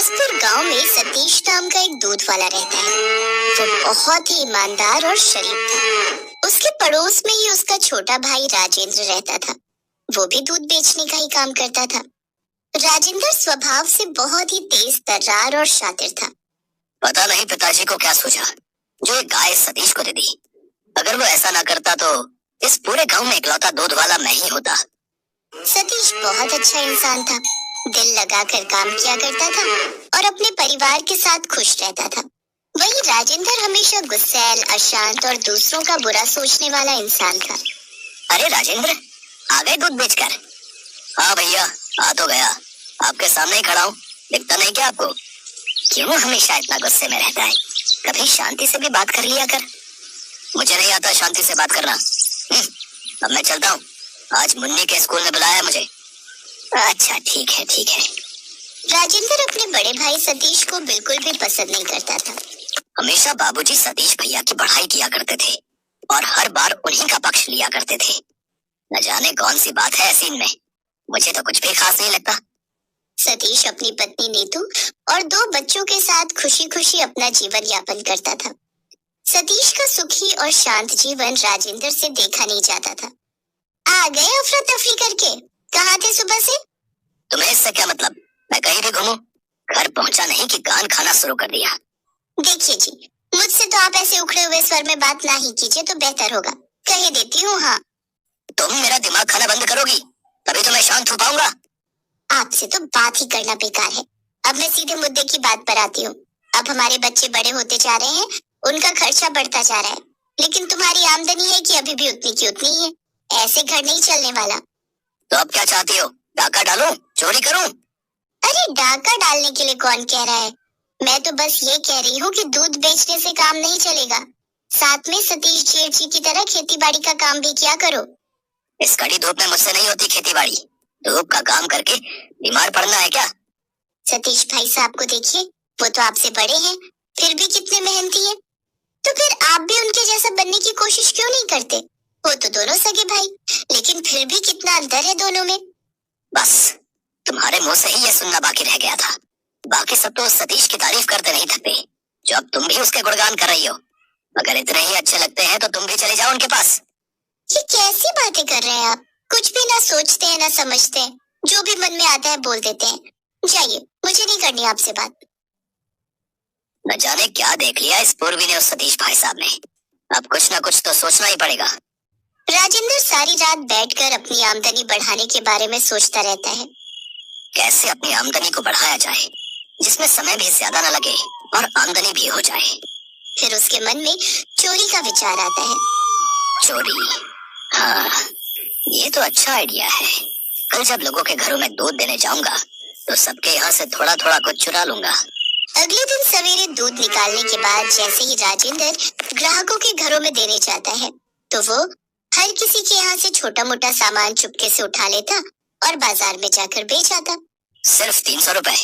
बिलासपुर गांव में सतीश नाम का एक दूध वाला रहता है। वो बहुत ही ईमानदार और शरीफ था। उसके पड़ोस में ही उसका छोटा भाई राजेंद्र रहता था। वो भी दूध बेचने का ही काम करता था। राजेंद्र स्वभाव से बहुत ही तेज तर्रार और शातिर था। पता नहीं पिताजी को क्या सूझा जो एक गाय सतीश को दे दी। अगर वो ऐसा ना करता तो इस पूरे गांव में इकलौता दूध वाला मैं ही होता। सतीश बहुत अच्छा इंसान था। दिल लगाकर काम किया करता था और अपने परिवार के साथ खुश रहता था। वही राजेंद्र हमेशा गुस्सैल, अशांत और दूसरों का बुरा सोचने वाला इंसान था। अरे राजेंद्र, आ गए दूध बेचकर? हाँ भैया, आ तो गया। आपके सामने ही खड़ा हूँ, दिखता नहीं क्या आपको? क्यों हमेशा इतना गुस्से में रहता है? कभी शांति से भी बात कर लिया कर। मुझे नहीं आता शांति से बात करना। अब मैं चलता हूँ, आज मुन्नी के स्कूल में बुलाया है मुझे। अच्छा ठीक है ठीक है। राजेंद्र अपने बड़े भाई सतीश को बिल्कुल भी पसंद नहीं करता था। हमेशा बाबूजी सतीश भैया की बढ़ाई किया करते थे और हर बार उन्हीं का पक्ष लिया करते थे। न जाने कौन सी बात है ऐसी इनमें, मुझे तो कुछ भी खास नहीं लगता। सतीश अपनी पत्नी नीतू और 2 बच्चों के साथ खुशी खुशी अपना जीवन यापन करता था। सतीश का सुखी और शांत जीवन राजेंद्र से देखा नहीं जाता था। आ गए अफरा तफरी करके? कहाँ थे सुबह से? तुम्हें इससे क्या मतलब? मैं कहीं भी घूमूं, घर पहुंचा नहीं कि गान खाना शुरू कर दिया। देखिए जी, मुझसे तो आप ऐसे उखड़े हुए स्वर में बात ना ही कीजिए तो बेहतर होगा। कह देती हूँ। हाँ, तुम मेरा दिमाग खाना बंद करोगी तभी तो मैं शांत हो पाऊंगा। आपसे तो बात ही करना बेकार है। अब मैं सीधे मुद्दे की बात पर आती हूँ। अब हमारे बच्चे बड़े होते जा रहे हैं, उनका खर्चा बढ़ता जा रहा है, लेकिन तुम्हारी आमदनी है कि अभी भी उतनी की उतनी ही है। ऐसे घर नहीं चलने वाला। तो अब क्या चाहती हो? डाका डालूं? चोरी करूं? अरे डाका डालने के लिए कौन कह रहा है? मैं तो बस ये कह रही हूँ कि दूध बेचने से काम नहीं चलेगा। साथ में सतीश जेठ जी की तरह खेती बाड़ी का काम भी किया करो। इस कड़ी धूप में मुझसे नहीं होती खेती बाड़ी। धूप का काम करके बीमार पड़ना है क्या? सतीश भाई साहब को देखिए, वो तो आपसे बड़े हैं, फिर भी कितने मेहनती हैं। तो फिर आप भी उनके जैसा बनने की कोशिश क्यों नहीं करते? वो तो दोनों सगे भाई, लेकिन फिर भी कितना अंतर है दोनों में। बस तुम्हारे मुंह से ही ये सुनना बाकी रह गया था। बाकी सब तो सतीश की तारीफ करते नहीं थकते, जो अब तुम भी उसके गुणगान कर रही हो। अगर इतने ही अच्छे लगते हैं तो तुम भी चले जाओ उनके पास। ये कैसी बातें कर रहे हैं आप? कुछ भी ना सोचते हैं ना समझते हैं, जो भी मन में आता है बोल देते हैं। जाइए, मुझे नहीं करनी आपसे बात। न जाने क्या देख लिया इस पूर्वी ने उस सतीश भाई साहब ने। अब कुछ ना कुछ तो सोचना ही पड़ेगा। राजेंद्र सारी रात बैठकर अपनी आमदनी बढ़ाने के बारे में सोचता रहता है। कैसे अपनी आमदनी को बढ़ाया जाए जिसमें समय भी ज्यादा न लगे और आमदनी भी हो जाए। फिर उसके मन में चोरी का विचार आता है। चोरी? हाँ, ये तो अच्छा आइडिया है। कल जब लोगों के घरों में दूध देने जाऊंगा तो सबके यहाँ से थोड़ा थोड़ा कुछ चुरा लूंगा। अगले दिन सवेरे दूध निकालने के बाद जैसे ही राजेंद्र ग्राहकों के घरों में देने जाता है तो वो हर किसी के यहाँ से छोटा मोटा सामान चुपके से उठा लेता और बाजार में जाकर बेच आता। सिर्फ 300 रुपए?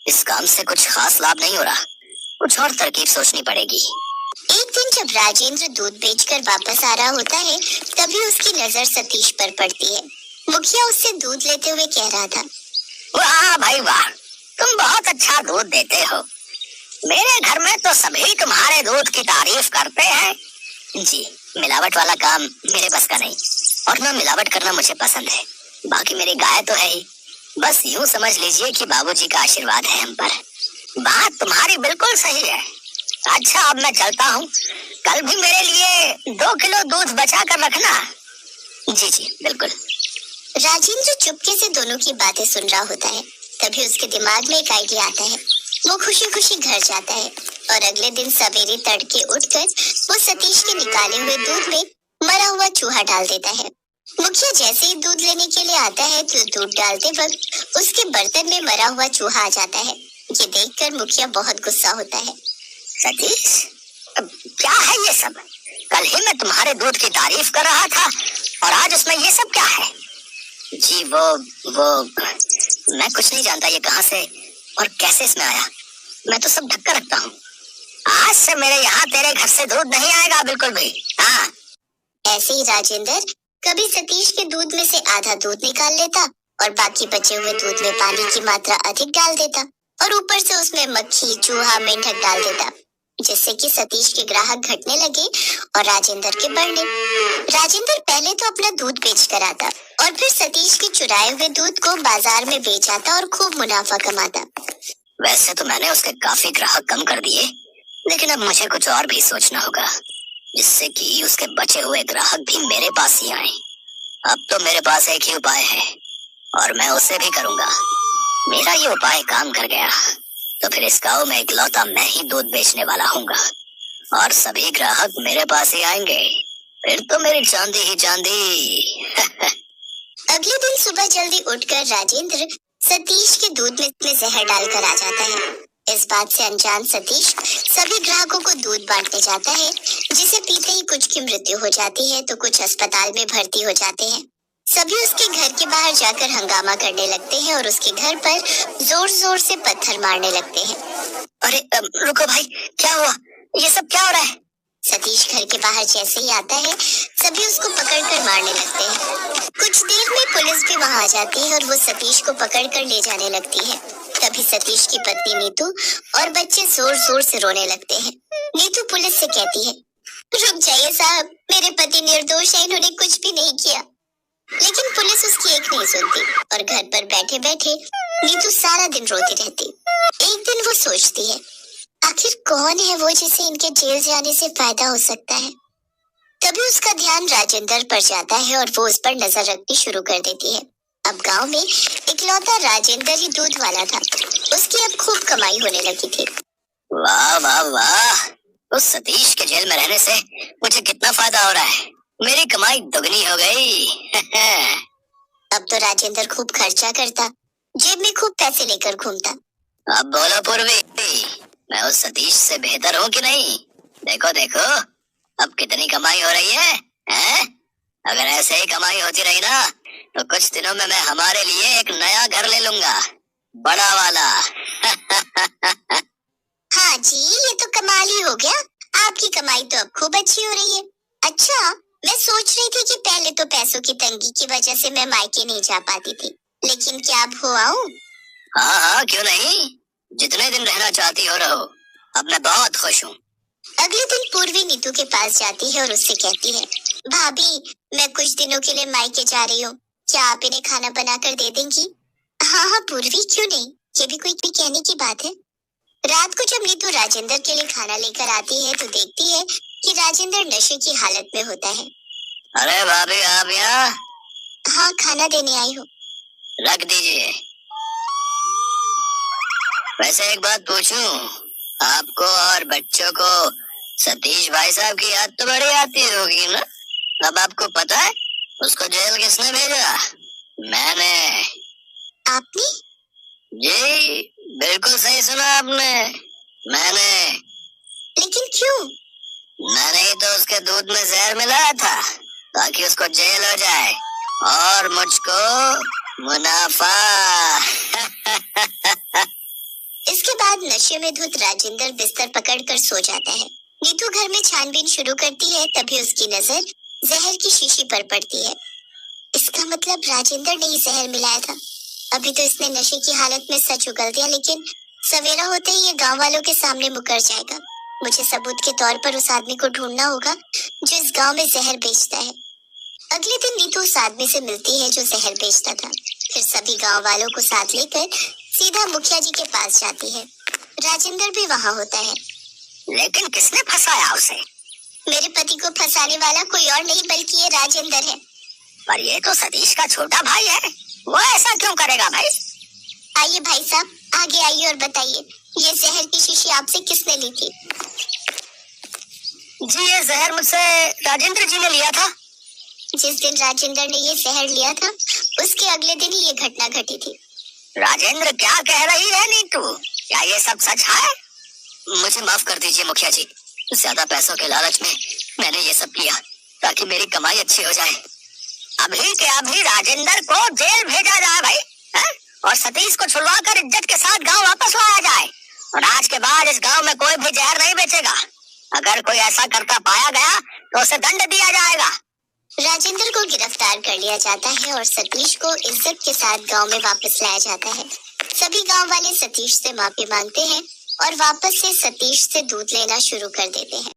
इस काम से कुछ खास लाभ नहीं हो रहा, कुछ और तरकीब सोचनी पड़ेगी। एक दिन जब राजेंद्र दूध बेचकर वापस आ रहा होता है तभी उसकी नजर सतीश पर पड़ती है। मुखिया उससे दूध लेते हुए कह रहा था, वाह भाई वाह, तुम बहुत अच्छा दूध देते हो। मेरे घर में तो सभी तुम्हारे दूध की तारीफ करते हैं। जी, मिलावट वाला काम मेरे बस का नहीं, और ना मिलावट करना मुझे पसंद है। बाकी मेरी गाय तो है ही, बस यूं समझ लीजिए कि बाबूजी का आशीर्वाद है हम पर। बात तुम्हारी बिल्कुल सही है। अच्छा, अब मैं चलता हूँ, कल भी मेरे लिए 2 किलो दूध बचा कर रखना। जी जी बिल्कुल। राजेंद्र चुपके से दोनों की बातें सुन रहा होता है। तभी उसके दिमाग में एक आइडिया आता है। वो खुशी खुशी घर जाता है और अगले दिन सवेरे तड़के उठकर वो सतीश के निकाले हुए दूध में मरा हुआ चूहा डाल देता है। मुखिया जैसे ही दूध लेने के लिए आता है तो दूध डालते वक्त उसके बर्तन में मरा हुआ चूहा आ जाता है। ये देखकर मुखिया बहुत गुस्सा होता है। सतीश, क्या है ये सब? कल ही मैं तुम्हारे दूध की तारीफ कर रहा था और आज उसमें ये सब क्या है? जी वो मैं कुछ नहीं जानता ये कहाँ से और कैसे इसमें आया। मैं तो सब ढक कर रखता हूँ। आज से मेरे यहाँ तेरे घर से दूध नहीं आएगा बिल्कुल भी। हाँ। ऐसे ही राजेंद्र कभी सतीश के दूध में से आधा दूध निकाल लेता और बाकी बचे हुए दूध में पानी की मात्रा अधिक डाल देता और ऊपर से उसमें मक्खी, चूहा, मेंढक डाल देता, जिससे कि सतीश के ग्राहक घटने लगे और राजेंद्र के बढ़ने। राजेंद्र पहले तो अपना दूध बेच कर आता और फिर सतीश के चुराए हुए दूध को बाजार में बेच आता और खूब मुनाफा कमाता। वैसे तो मैंने उसके काफी ग्राहक कम कर दिए, लेकिन अब मुझे कुछ और भी सोचना होगा, जिससे कि उसके बचे हुए ग्राहक भी मेरे पास ही आए। अब तो मेरे पास एक ही उपाय है और मैं उसे भी करूंगा। मेरा ये उपाय काम कर गया तो फिर इस गांव में इकलौता मैं ही दूध बेचने वाला हूँगा और सभी ग्राहक मेरे पास ही आएंगे। फिर तो मेरी चांदी ही चांदी। अगले दिन सुबह जल्दी उठकर राजेंद्र सतीश के दूध में जहर डालकर आ जाता है। इस बात से अनजान सतीश सभी ग्राहकों को दूध बांटने जाता है, जिसे पीते ही कुछ की मृत्यु हो जाती है तो कुछ अस्पताल में भर्ती हो जाते हैं। सभी उसके घर के बाहर जाकर हंगामा करने लगते हैं और उसके घर पर जोर जोर से पत्थर मारने लगते हैं। अरे रुको भाई, क्या हुआ? ये सब क्या हो रहा है? सतीश घर के बाहर जैसे ही आता है, सभी उसको पकड़कर मारने लगते हैं। कुछ देर में पुलिस भी वहां आ जाती है और वो सतीश को पकड़कर ले जाने लगती है। तभी सतीश की पत्नी नीतू और बच्चे जोर जोर से रोने लगते हैं। नीतू पुलिस से कहती है, रुक जाइए साहब, मेरे पति निर्दोष है, इन्होंने कुछ भी नहीं किया। लेकिन पुलिस उसकी एक नहीं सुनती और घर पर बैठे बैठे नीतू सारा दिन रोती रहती। एक दिन वो सोचती है, आखिर कौन है वो जिसे इनके जेल जाने से फायदा हो सकता है। तभी उसका ध्यान राजेंद्र पर जाता है और वो उस पर नजर रखनी शुरू कर देती है। अब गांव में इकलौता राजेंद्र ही दूध वाला था। उसकी अब खूब कमाई होने लगी थी। वाह वाह वाह, उस सतीश के जेल में रहने से मुझे कितना फायदा हो रहा है। मेरी कमाई दुगनी हो गई। अब तो राजेंद्र खूब खर्चा करता, जेब में खूब पैसे लेकर घूमता। अब बोलो पूर्वी, मैं उस सतीश से बेहतर हूँ कि नहीं? देखो देखो, अब कितनी कमाई हो रही है, हैं? अगर ऐसे ही कमाई होती रही ना तो कुछ दिनों में मैं हमारे लिए एक नया घर ले लूंगा, बड़ा वाला। हाँ जी, ये तो कमाल ही हो गया। आपकी कमाई तो अब खूब अच्छी हो रही है। अच्छा, मैं सोच रही थी कि पहले तो पैसों की तंगी की वजह से मैं मायके नहीं जा पाती थी, लेकिन क्या अब हो आऊं? हाँ हाँ, क्यों नहीं, जितने दिन रहना चाहती हो रहो। अब मैं बहुत खुश हूँ। अगले दिन पूर्वी नीतू के पास जाती है और उससे कहती है, भाभी, मैं कुछ दिनों के लिए मायके जा रही हूँ, क्या आप इन्हें खाना बना कर दे देंगी? हाँ हाँ पूर्वी, क्यों नहीं, ये भी कोई कहने की बात है। रात को जब नीतू राजेंद्र के लिए खाना लेकर आती है तो देखती है कि राजेंद्र नशे की हालत में होता है। अरे भाभी, आप यहाँ? हाँ, खाना देने आई हूँ। रख दीजिए। वैसे एक बात पूछूं, आपको और बच्चों को सतीश भाई साहब की याद तो बड़ी आती होगी ना? अब आपको पता है उसको जेल किसने भेजा? मैंने। आपने? जी, बिल्कुल सही सुना आपने, मैंने। लेकिन क्यों? मैंने ही तो उसके दूध में जहर मिलाया था ताकि उसको जेल हो जाए और मुझको मुनाफा। इसके बाद नशे में धुत राजेंद्र बिस्तर पकड़कर सो जाता है। नीतू घर में छानबीन शुरू करती है, तभी उसकी नजर जहर की शीशी पर पड़ती है। इसका मतलब राजेंद्र ने ही जहर मिलाया था। अभी तो इसने नशे की हालत में सच उगल दिया, लेकिन सवेरा होते ही ये गांव वालों के सामने मुकर जाएगा। मुझे सबूत के तौर पर उस आदमी को ढूंढना होगा जो इस गांव में जहर बेचता है। अगले दिन नीतू उस आदमी से मिलती है जो जहर बेचता था। फिर सभी गांव वालों को साथ लेकर सीधा मुखिया जी के पास जाती है। राजेंद्र भी वहाँ होता है। लेकिन किसने फंसाया उसे? मेरे पति को फंसाने वाला कोई और नहीं बल्कि ये राजेंद्र है। पर ये तो सतीश का छोटा भाई है, वो ऐसा क्यों करेगा भाई? आइए भाई साहब, आगे आइए और बताइए, ये जहर की शीशी आपसे किसने ली थी? जी, ये जहर मुझसे राजेंद्र जी ने लिया था। जिस दिन राजेंद्र ने ये जहर लिया था, उसके अगले दिन ही ये घटना घटी थी। राजेंद्र, क्या कह रही है नीतू? क्या ये सब सच है? मुझे माफ कर दीजिए मुखिया जी, ज्यादा पैसों के लालच में मैंने ये सब किया ताकि मेरी कमाई अच्छी हो जाए। अभी के अभी राजेंद्र को जेल भेजा जाए भाई, है? और सतीश को छुड़वा कर इज्जत के साथ गांव वापस लाया जाए, और आज के बाद इस गांव में कोई भी जहर नहीं बेचेगा। अगर कोई ऐसा करता पाया गया तो उसे दंड दिया जाएगा। राजेंद्र को गिरफ्तार कर लिया जाता है और सतीश को इज्जत के साथ गांव में वापस लाया जाता है। सभी गांव वाले सतीश से माफी मांगते हैं और वापस से सतीश से दूध लेना शुरू कर देते हैं।